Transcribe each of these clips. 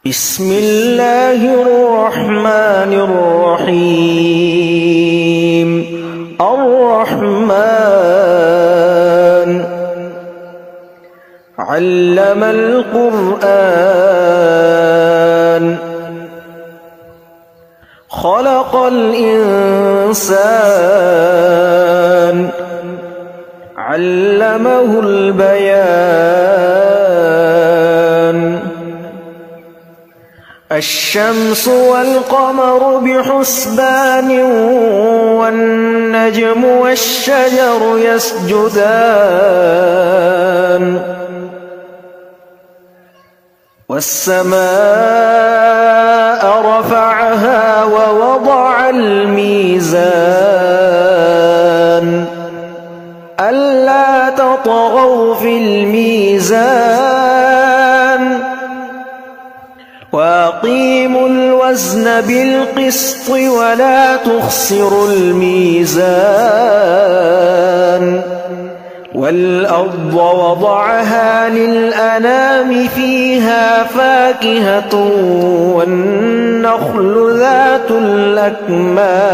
بسم الله الرحمن الرحيم. الرحمن علم القرآن خلق الإنسان علمه البيان. الشمس والقمر بحسبان والنجم والشجر يسجدان. والسماء رفعها ووضع الميزان ألا تطغوا في الميزان وأقيموا الوزن بالقسط ولا تخسروا الميزان. والأرض وضعها للأنام فيها فاكهة والنخل ذات الأكمام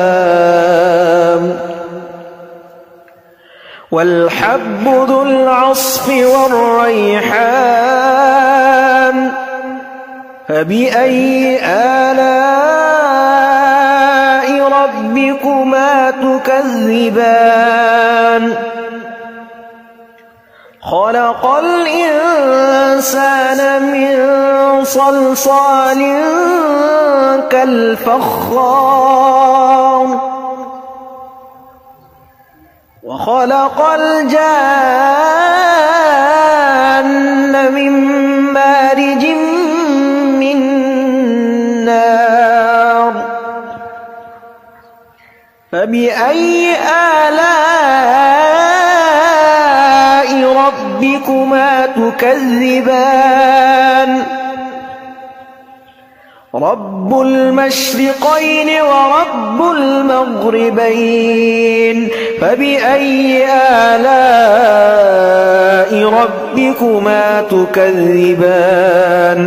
والحب ذو العصف والريحان. فبأي آلاء ربكما تكذبان. خلق الإنسان من صلصال كالفخار وخلق الجان من مارج من نار. فبأي آلاء ربكما تكذبان. رب المشرقين ورب المغربين. فبأي آلاء ربكما تكذبان.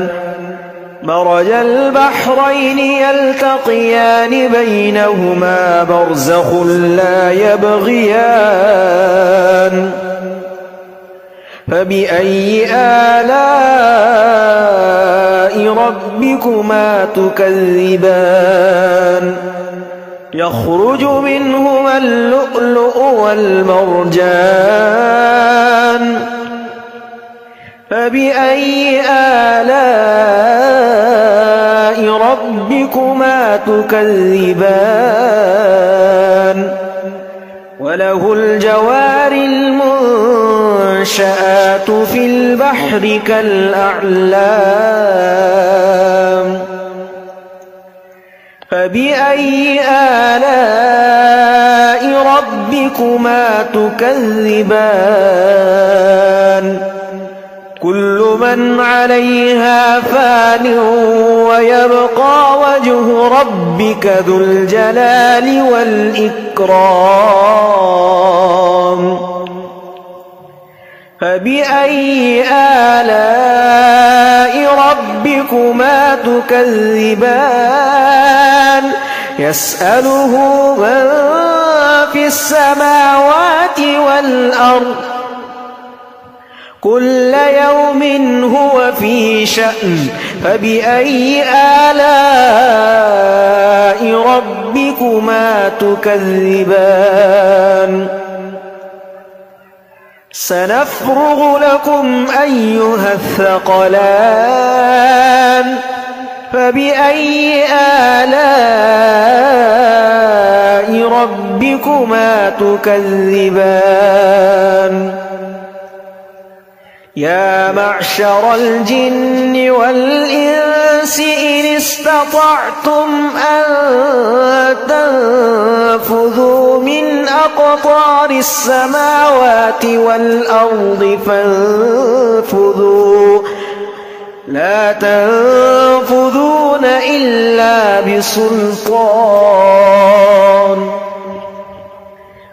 مرج البحرين يلتقيان بينهما برزخ لا يبغيان. فبأي آلاء ربكما تكذبان. يخرج منهما اللؤلؤ والمرجان. فبأي آلاء ربكما تكذبان. وله الجوار المنشآت في البحر كالأعلام. فبأي آلاء ربكما تكذبان. كل من عليها فان ويبقى وجه ربك ذو الجلال والإكرام. فبأي آلاء ربكما تكذبان. يسأله من في السماوات والأرض كل يوم هو في شأن. فبأي آلاء ربكما تكذبان. سنفرغ لكم أيها الثقلان. فبأي آلاء ربكما تكذبان. يا معشر الجن والإنس إن استطعتم أن تنفذوا من أقطار السماوات والأرض فانفذوا لا تنفذون إلا بسلطان.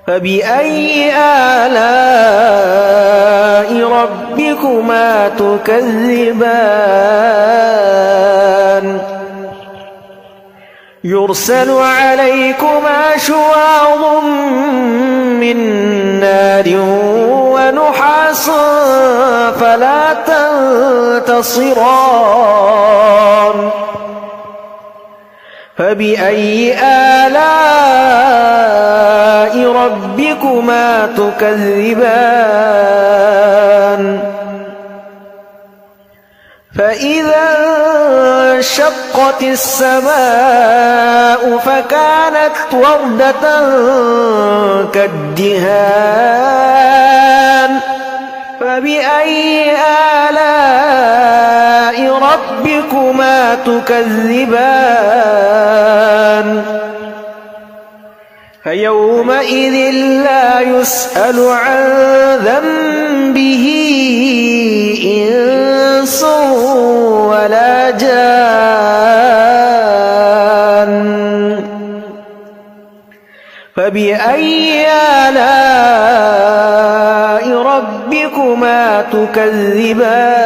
فبأي آلاء ربكما تكذبان يرسل عليكما شواظ من نار ونحاس فلا تنتصران فبأي آلاء ربكما تكذبان فإذا انشقت السماء فكانت وردة كالدهان فبأي آلاء ربكما تكذبان فيومئذ لا يسأل عن ذنبه إنس ولا جان فبأي آلاء ربكما تكذبان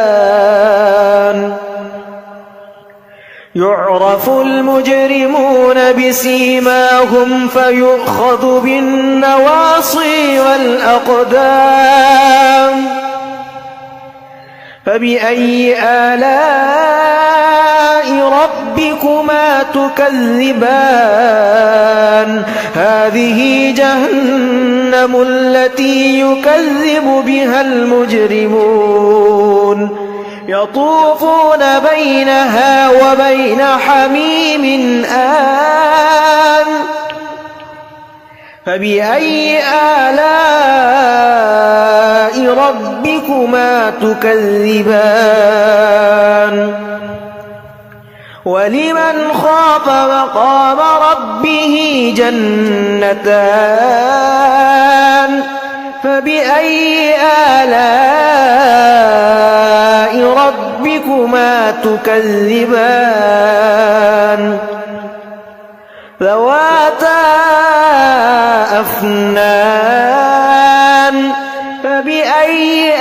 يعرف المجرمون بسيماهم فيؤخذ بالنواصي والأقدام فبأي آلاء ربكما تكذبان هذه جهنم التي يكذب بها المجرمون يطوفون بينها وبين حميم آن فبأي آلاء ربكما تكذبان ولمن خاف مقام ربه جنتان فبأي آلاء ربكما تكذبان ذواتا أفنان فبأي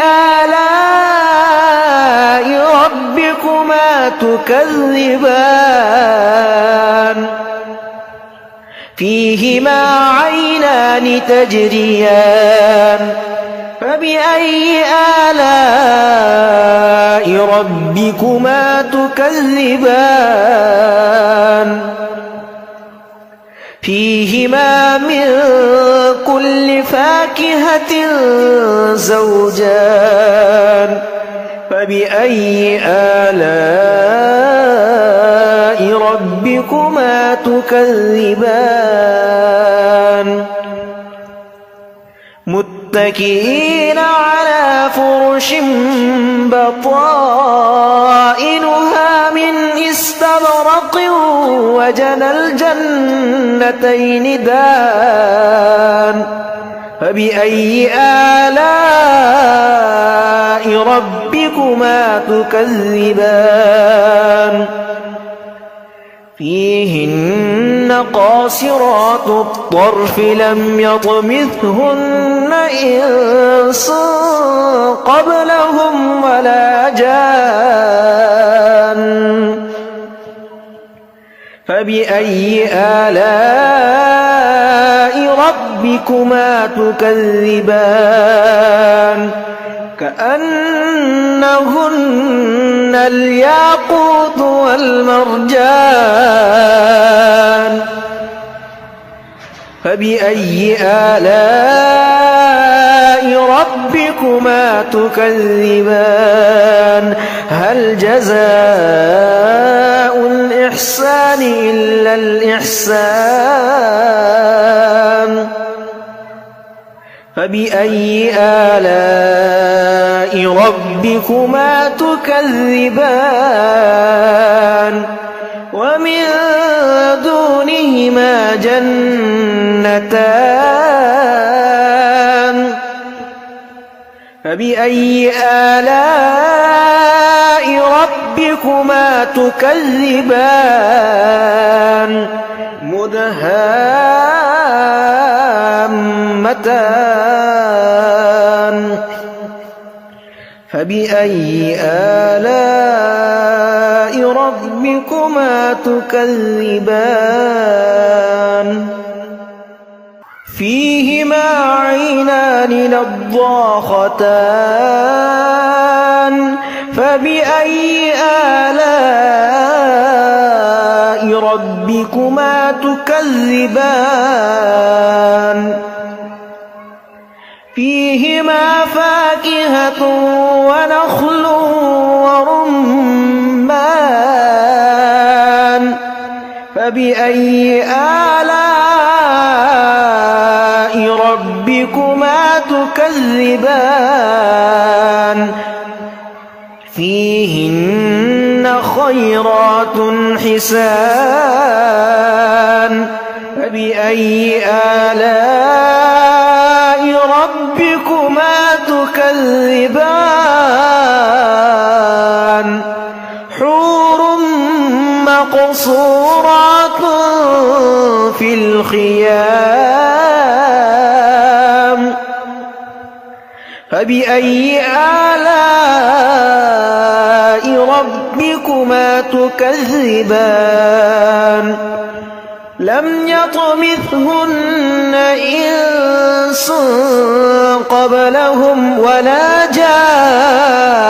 آلاء ربكما تكذبان فيهما عينان تجريان فبأي آلاء ربكما تكذبان فيهما من كل فاكهة زوجان فبأي آلاء ربكما تكذبان متكئين على فرش بطائنها من استبرق وجنى الجنتين دان فبأي آلاء ربكما تكذبان فيهن قاصرات الطرف لم يطمثهن إنس قبلهم ولا جان فبأي آلاء ربكما تكذبان كأنهن الياقوت والمرجان فبأي آلاء ربكما تكذبان هل جزاء الإحسان إلا الإحسان فبأي آلاء ربكما تكذبان ومن دونهما جنتان فبأي آلاء ربكما تكذبان مدهامتان فبأي آلاء ربكما ربكما تكذبان فيهما عينان نضاختان فبأي آلاء ربكما تكذبان فيهما فاكهة ونخل ورمان فبأي آلاء ربكما تكذبان فيهن خيرات حسان فبأي آلاء ربكما تكذبان حور مقصورات في الخيام فبأي آلاء ربكما تكذبان لم يطمثهن إنس قبلهم ولا جان